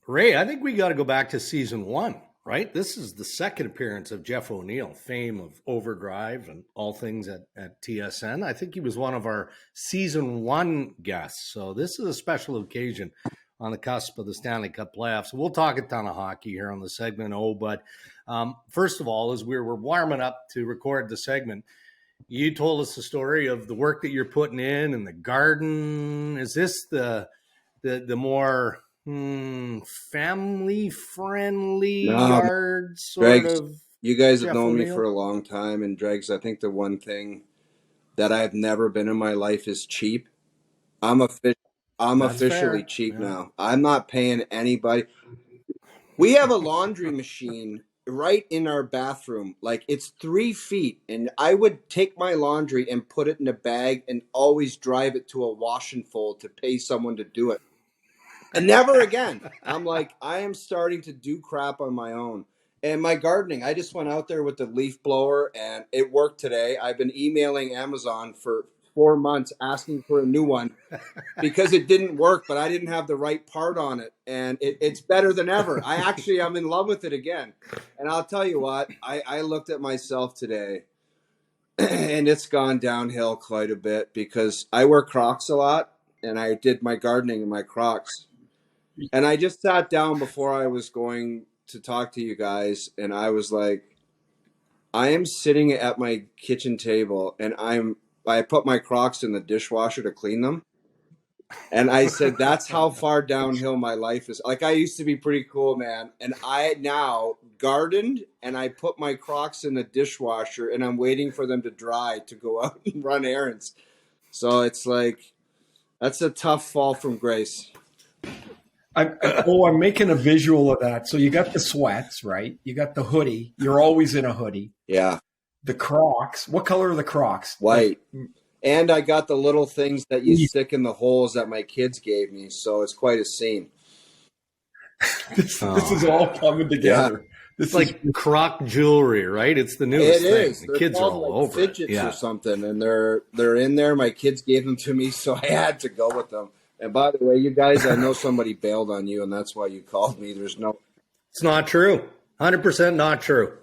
Ray, I think we got to go back to season one, right? This is the second appearance of Jeff O'Neill, fame of Overdrive and all things at TSN. I think he was one of our season one guests. So this is a special occasion on the cusp of the Stanley Cup playoffs. We'll talk a ton of hockey here on the segment. But first of all, as we were warming up to record the segment, you told us the story of the work that you're putting in the garden. Is this the more family friendly yard sort Dregs, of? you guys have Jeff known me O'Neill? for a long time, and Dregs, I think the one thing that I've never been in my life is cheap. I'm That's officially fair. cheap Yeah. now. I'm not paying anybody. We have a laundry machine right in our bathroom. Like, it's 3 feet, and I would take my laundry and put it in a bag and always drive it to a wash and fold to pay someone to do it. And never again. I'm like, I am starting to do crap on my own. And my gardening, I just went out there with the leaf blower and it worked today. I've been emailing Amazon for 4 months asking for a new one because it didn't work, but I didn't have the right part on it. And it's better than ever. I'm in love with it again. And I'll tell you what, I looked at myself today and it's gone downhill quite a bit because I wear Crocs a lot and I did my gardening in my Crocs. And I just sat down before I was going to talk to you guys, and I was like, I am sitting at my kitchen table, and I put my Crocs in the dishwasher to clean them. And I said, that's how far downhill my life is. Like, I used to be pretty cool, man. And I now gardened, and I put my Crocs in the dishwasher, and I'm waiting for them to dry to go out and run errands. So it's like, that's a tough fall from grace. I'm making a visual of that. So you got the sweats, right? You got the hoodie. You're always in a hoodie. Yeah. The Crocs. What color are the Crocs? White. And I got the little things that you stick in the holes that my kids gave me. So it's quite a scene. This is all coming together. Yeah. It's like Croc jewelry, right? It's the newest thing. It is. The They're kids are all like over fidgets it. or something, and they're in there. My kids gave them to me, so I had to go with them. And by the way, you guys, I know somebody bailed on you, and that's why you called me. It's not true. 100% not true.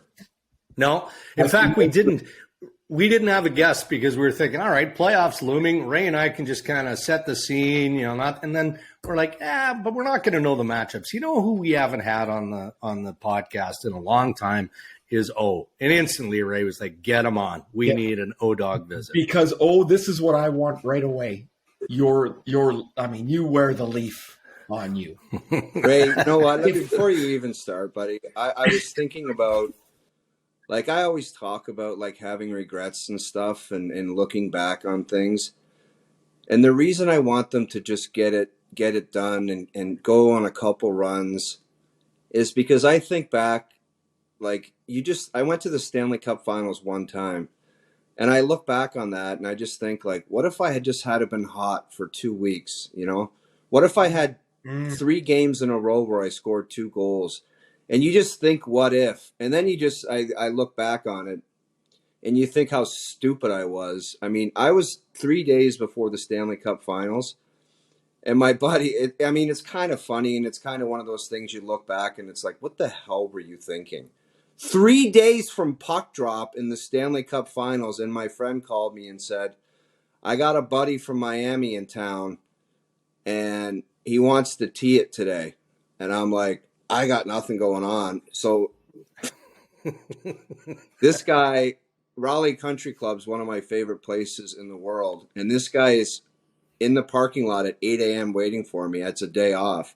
No. In fact, we didn't have a guest because we were thinking, all right, playoffs looming. Ray and I can just kind of set the scene, and then we're like, but we're not going to know the matchups. You know who we haven't had on the podcast in a long time is O. And instantly Ray was like, get him on. We need an O-Dog visit. Because, this is what I want right away. You wear the leaf on you. Ray, you know what? Before you even start, buddy, I was thinking about, like, I always talk about, like, having regrets and stuff and looking back on things. And the reason I want them to just get it done and go on a couple runs is because I think back, like, I went to the Stanley Cup Finals one time. And I look back on that and I just think, like, what if I had just had been hot for 2 weeks, What if I had 3 games in a row where I scored 2 goals? And you just think, what if? And then I look back on it and you think how stupid I was. I mean, I was 3 days before the Stanley Cup Finals. And my buddy, it's kind of funny and it's kind of one of those things you look back and it's like, what the hell were you thinking? 3 days from puck drop in the Stanley Cup Finals, and my friend called me and said, I got a buddy from Miami in town, and he wants to tee it today. And I'm like, I got nothing going on. So this guy, Raleigh Country Club is one of my favorite places in the world, and this guy is in the parking lot at 8 a.m. waiting for me. It's a day off.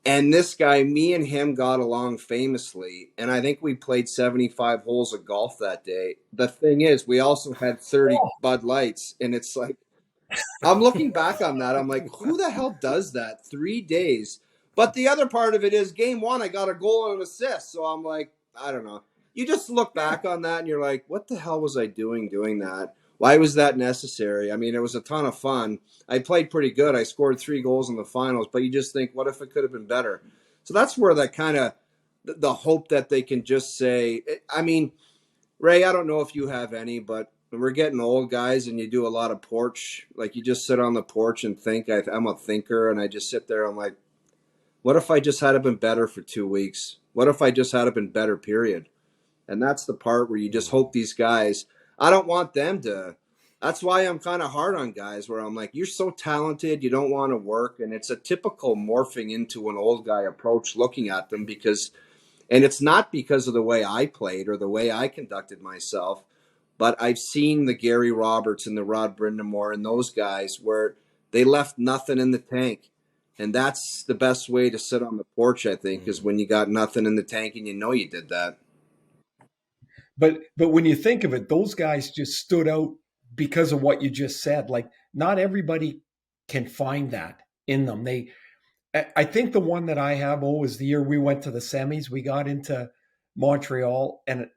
And this guy, me and him got along famously, and I think we played 75 holes of golf that day. The thing is, we also had 30 Bud Lights, and it's like, I'm looking back on that, I'm like, who the hell does that? 3 days. But the other part of it is, game 1, I got a goal and an assist, so I'm like, I don't know. You just look back on that, and you're like, what the hell was I doing that? Why was that necessary? I mean, it was a ton of fun. I played pretty good. I scored 3 goals in the finals, but you just think, what if it could have been better? So that's where that kind of the hope that they can just say, I mean, Ray, I don't know if you have any, but we're getting old, guys, and you do a lot of porch. Like, you just sit on the porch and think. I'm a thinker, and I just sit there. I'm like, what if I just had been better for 2 weeks? What if I just had been better, period? And that's the part where you just hope these guys, I don't want them to, that's why I'm kind of hard on guys where I'm like, you're so talented, you don't want to work. And it's a typical morphing into an old guy approach looking at them because, and it's not because of the way I played or the way I conducted myself, but I've seen the Gary Roberts and the Rod Brindamore and those guys where they left nothing in the tank. And that's the best way to sit on the porch, I think, is when you got nothing in the tank and you know you did that. But when you think of it, those guys just stood out because of what you just said. Like, not everybody can find that in them. I think the one that I have, is the year we went to the semis. We got into Montreal, and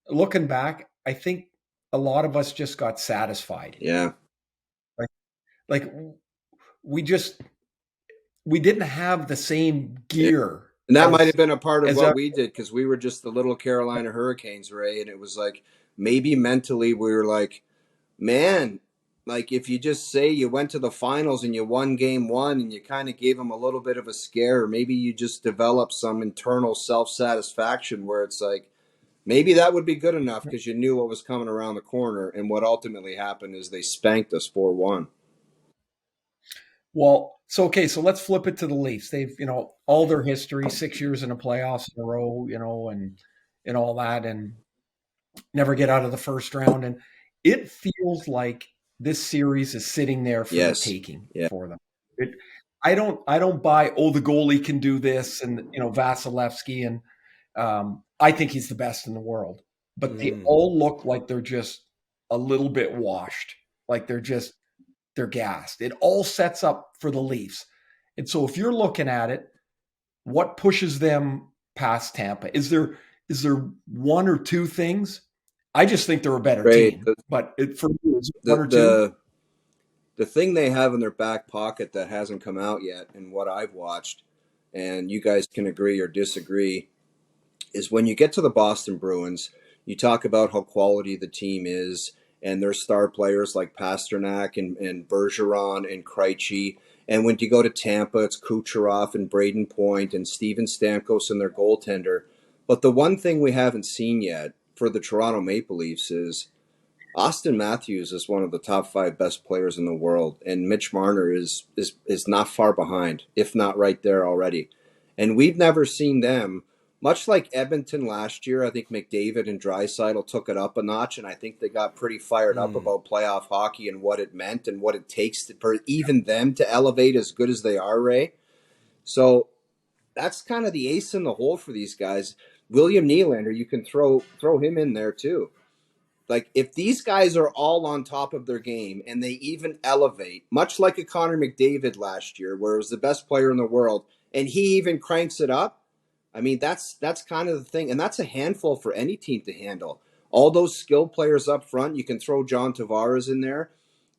looking back, I think a lot of us just got satisfied. Yeah. Like we didn't have the same gear. And that might have been a part of what we did because we were just the little Carolina Hurricanes, Ray. And it was like maybe mentally we were like, man, like if you just say you went to the finals and you won game one and you kind of gave them a little bit of a scare, or maybe you just developed some internal self-satisfaction where it's like, maybe that would be good enough because you knew what was coming around the corner. And what ultimately happened is they spanked us 4-1. Well, so let's flip it to the Leafs. They've, all their history, 6 years in the playoffs in a row, and all that, and never get out of the first round. And it feels like this series is sitting there for the taking for them. I don't buy, the goalie can do this, and Vasilevskiy, and I think he's the best in the world. But they all look like they're just a little bit washed, like they're gassed. It all sets up for the Leafs. And so if you're looking at it, what pushes them past Tampa? Is there one or two things? I just think they're a better team. But for me, it's one or two. The thing they have in their back pocket that hasn't come out yet, and what I've watched, and you guys can agree or disagree, is when you get to the Boston Bruins, you talk about how quality the team is, and their star players like Pasternak and Bergeron and Krejci. And when you go to Tampa, it's Kucherov and Braden Point and Steven Stamkos and their goaltender. But the one thing we haven't seen yet for the Toronto Maple Leafs is Austin Matthews is one of the top 5 best players in the world, and Mitch Marner is not far behind, if not right there already. And we've never seen them. Much like Edmonton last year, I think McDavid and Draisaitl took it up a notch, and I think they got pretty fired up about playoff hockey and what it meant and what it takes for even them to elevate as good as they are, Ray. So that's kind of the ace in the hole for these guys. William Nylander, you can throw him in there too. Like, if these guys are all on top of their game and they even elevate, much like a Connor McDavid last year, where he was the best player in the world, and he even cranks it up, I mean, that's kind of the thing. And that's a handful for any team to handle. All those skilled players up front, you can throw John Tavares in there.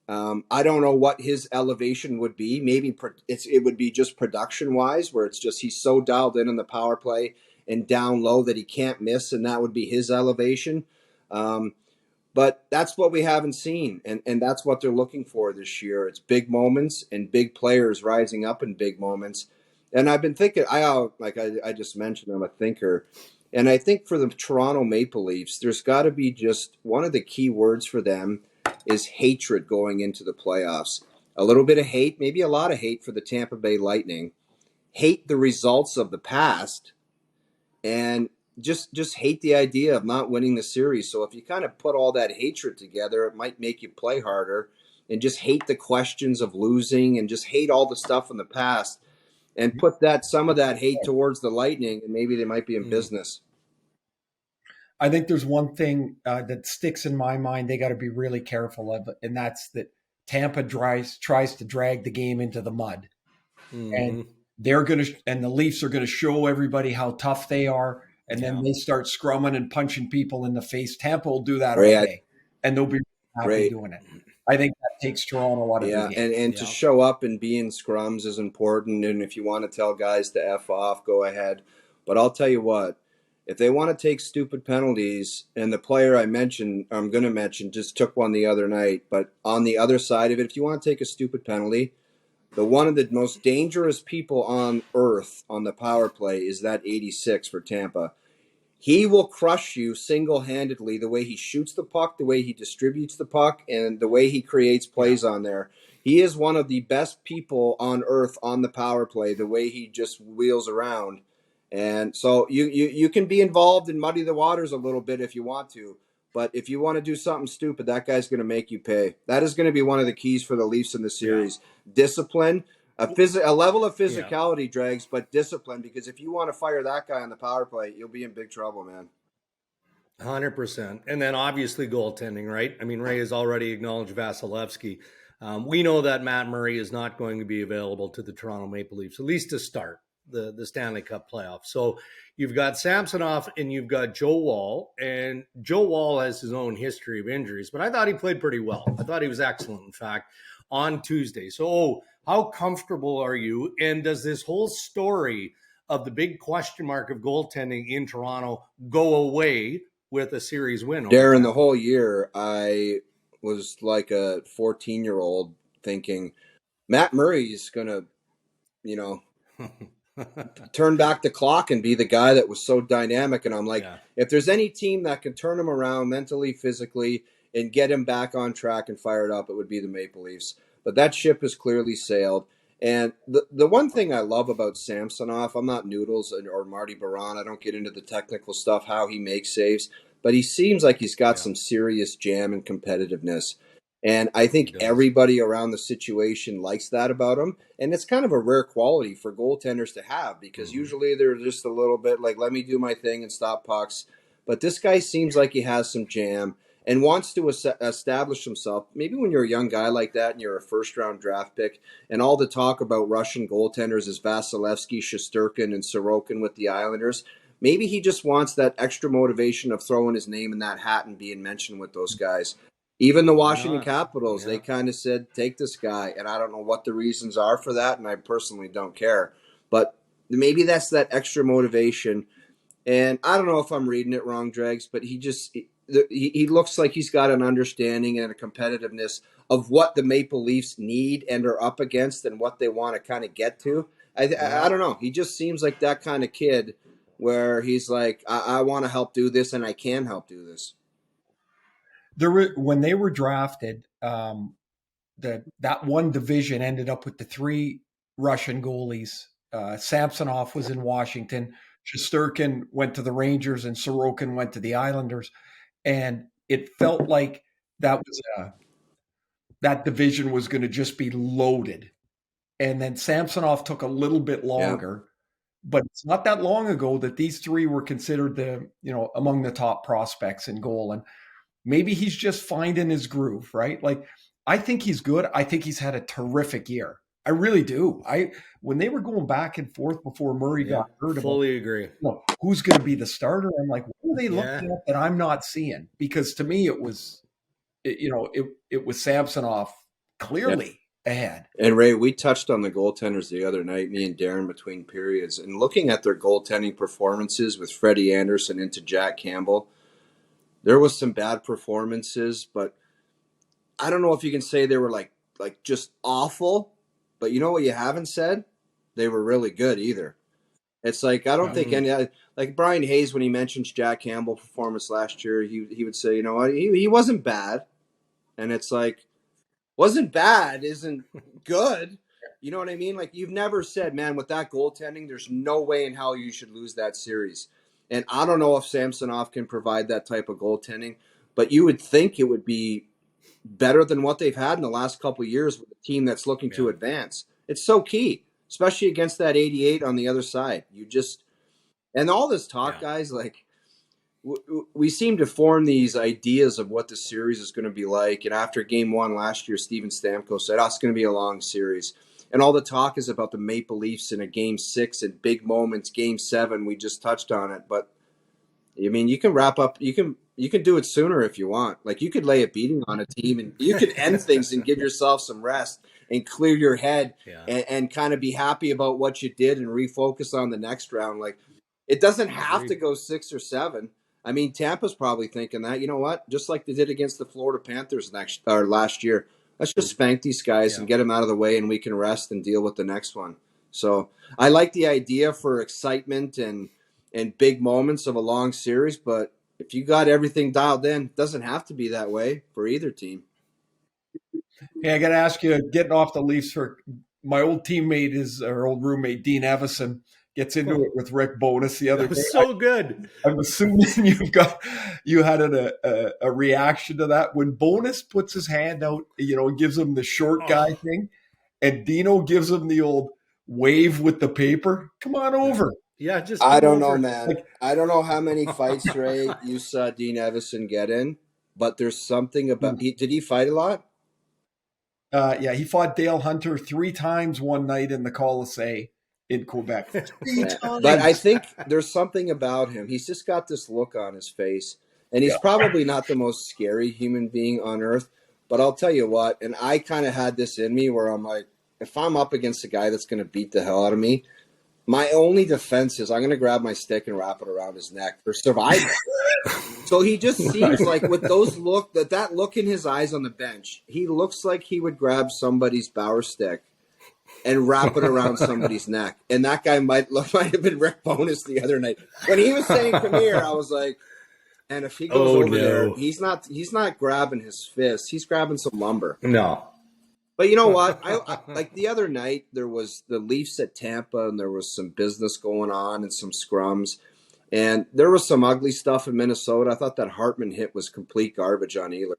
I don't know what his elevation would be. Maybe it would be just production-wise, where it's just he's so dialed in on the power play and down low that he can't miss, and that would be his elevation. But that's what we haven't seen, and that's what they're looking for this year. It's big moments and big players rising up in big moments. And I've been thinking, I just mentioned, I'm a thinker. And I think for the Toronto Maple Leafs, there's got to be just one of the key words for them is hatred going into the playoffs. A little bit of hate, maybe a lot of hate for the Tampa Bay Lightning. Hate the results of the past. And just hate the idea of not winning the series. So if you kind of put all that hatred together, it might make you play harder. And just hate the questions of losing and just hate all the stuff in the past. And put some of that hate towards the Lightning, and maybe they might be in business. I think there's one thing that sticks in my mind they got to be really careful of, and that's that Tampa tries to drag the game into the mud. And and the Leafs are going to show everybody how tough they are, and then they start scrumming and punching people in the face. Tampa will do that all day, and they'll be happy doing it. I think that takes Toronto out of the game. And to show up and be in scrums is important. And if you want to tell guys to F off, go ahead. But I'll tell you what, if they want to take stupid penalties, and the player I'm going to mention, just took one the other night. But on the other side of it, if you want to take a stupid penalty, one of the most dangerous people on earth on the power play is that 86 for Tampa. He will crush you single-handedly, the way he shoots the puck, the way he distributes the puck, and the way he creates plays on there. He is one of the best people on earth on the power play, the way he just wheels around. And so you can be involved and muddy the waters a little bit if you want to. But if you want to do something stupid, that guy's going to make you pay. That is going to be one of the keys for the Leafs in the series. Discipline, a level of physicality, Dregs, but discipline. Because if you want to fire that guy on the power play, you'll be in big trouble, man. 100%. And then obviously goaltending, right? I mean, Ray has already acknowledged Vasilevskiy. We know that Matt Murray is not going to be available to the Toronto Maple Leafs, at least to start the Stanley Cup playoffs. So you've got Samsonov and you've got Joe Woll. And Joe Woll has his own history of injuries, but I thought he played pretty well. I thought he was excellent, in fact, on Tuesday. So how comfortable are you? And does this whole story of the big question mark of goaltending in Toronto go away with a series win? Darren, the whole year, I was like a 14-year-old thinking Matt Murray's going to, turn back the clock and be the guy that was so dynamic. And I'm like, if there's any team that can turn him around mentally, physically, and get him back on track and fired up, it would be the Maple Leafs. But that ship has clearly sailed. And the one thing I love about Samsonov, I'm not Noodles or Marty Baron. I don't get into the technical stuff, how he makes saves. But he seems like he's got some serious jam and competitiveness. And I think everybody around the situation likes that about him. And it's kind of a rare quality for goaltenders to have because usually they're just a little bit like, let me do my thing and stop pucks. But this guy seems like he has some jam and wants to establish himself. Maybe when you're a young guy like that and you're a first-round draft pick and all the talk about Russian goaltenders is Vasilevskiy, Shesterkin, and Sorokin with the Islanders, maybe he just wants that extra motivation of throwing his name in that hat and being mentioned with those guys. Even the Washington Capitals, they kind of said, take this guy. And I don't know what the reasons are for that, and I personally don't care. But maybe that's that extra motivation. And I don't know if I'm reading it wrong, Dregs, but he looks like he's got an understanding and a competitiveness of what the Maple Leafs need and are up against and what they want to kind of get to. I don't know. He just seems like that kind of kid where he's like, I want to help do this and I can help do this. When they were drafted, that one division ended up with the three Russian goalies. Samsonov was in Washington, Shesterkin went to the Rangers, and Sorokin went to the Islanders. And it felt like that division was going to just be loaded. And then Samsonov took a little bit longer. But it's not that long ago that these three were considered among the top prospects in goal. And maybe he's just finding his groove, right? Like, I think he's good. I think he's had a terrific year. I really do. When they were going back and forth before Murray got hurt, fully agree. Who's going to be the starter? I'm like, what are they looking at that I'm not seeing? Because to me, it was Samsonov clearly ahead. And Ray, we touched on the goaltenders the other night, me and Darren, between periods, and looking at their goaltending performances with Freddie Anderson into Jack Campbell. There was some bad performances, but I don't know if you can say they were like just awful. But you know what you haven't said? They were really good either. It's like I don't think any like Brian Hayes when he mentions Jack Campbell performance last year, he would say, you know what, he wasn't bad, and it's like wasn't bad isn't good. You know what I mean? Like you've never said, man, with that goaltending, there's no way in hell you should lose that series. And I don't know if Samsonov can provide that type of goaltending, but you would think it would be better than what they've had in the last couple of years with a team that's looking to advance. It's so key, especially against that 88 on the other side. And all this talk, guys, like we seem to form these ideas of what the series is going to be like. And after game one last year, Steven Stamkos said, it's going to be a long series. And all the talk is about the Maple Leafs in a game 6 and big moments, game 7. We just touched on it. But, I mean, you can wrap up. You can do it sooner if you want. Like, you could lay a beating on a team and you could end things and give yourself some rest and clear your head and kind of be happy about what you did and refocus on the next round. Like, it doesn't have to go 6 or 7. I mean, Tampa's probably thinking that, you know what? Just like they did against the Florida Panthers last year, let's just spank these guys and get them out of the way, and we can rest and deal with the next one. So I like the idea for excitement and big moments of a long series, but if you got everything dialed in, it doesn't have to be that way for either team. Hey, I got to ask you, getting off the Leafs, for my old teammate, our old roommate, Dean Evison, gets into it with Rick Bowness the other day. So good. I'm assuming you had a reaction to that when Bowness puts his hand out, gives him the short guy thing, and Dino gives him the old wave with the paper. Come on over. Yeah, just I don't know, man. I don't know how many fights, Ray, you saw Dean Evison get in, but there's something about did he fight a lot? Yeah, he fought Dale Hunter 3 times one night in the Colisée in Quebec. But I think there's something about him. He's just got this look on his face, and he's probably not the most scary human being on earth. But I'll tell you what, and I kind of had this in me where I'm like, if I'm up against a guy that's going to beat the hell out of me, my only defense is I'm going to grab my stick and wrap it around his neck for survival. So he just seems like with that look in his eyes on the bench, he looks like he would grab somebody's Bauer stick and wrap it around somebody's neck. And that guy might have been Rick Bowness the other night. When he was saying, come here, I was like, and if he goes there, he's not grabbing his fist. He's grabbing some lumber. No. But you know what? I like the other night, there was the Leafs at Tampa, and there was some business going on and some scrums. And there was some ugly stuff in Minnesota. I thought that Hartman hit was complete garbage on Ehlers.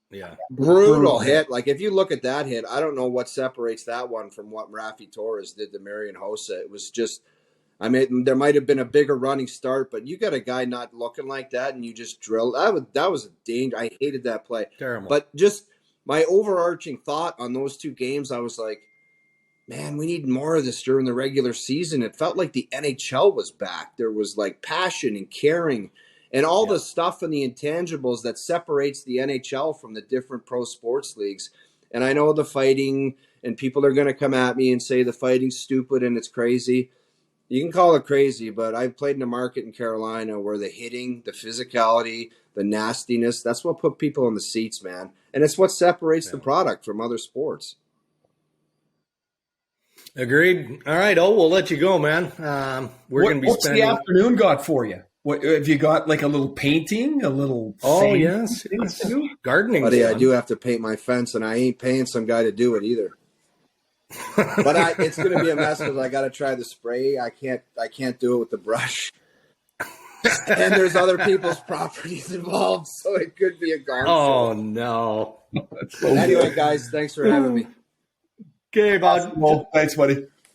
Yeah. Brutal hit. Like, if you look at that hit, I don't know what separates that one from what Rafi Torres did to Marian Hossa. It was just, I mean, there might have been a bigger running start, but you got a guy not looking like that, and you just drill. That was a danger. I hated that play. Terrible. But just my overarching thought on those 2 games, I was like, man, we need more of this during the regular season. It felt like the NHL was back. There was like passion and caring and all the stuff and the intangibles that separates the NHL from the different pro sports leagues. And I know the fighting, and people are going to come at me and say the fighting's stupid and it's crazy. You can call it crazy, but I've played in a market in Carolina where the hitting, the physicality, the nastiness, that's what put people in the seats, man. And it's what separates the product from other sports. Agreed. All right. Oh, we'll let you go, man. We're going to be what's the afternoon got for you? What have you got? Like a little painting, a little. Oh, yes. Gardening. Buddy, I do have to paint my fence, and I ain't paying some guy to do it either. But it's going to be a mess because I got to try the spray. I can't do it with the brush. And there's other people's properties involved, so it could be a garbage. Oh, no. Anyway, guys, thanks for having me. Okay, bud. Well, thanks, buddy.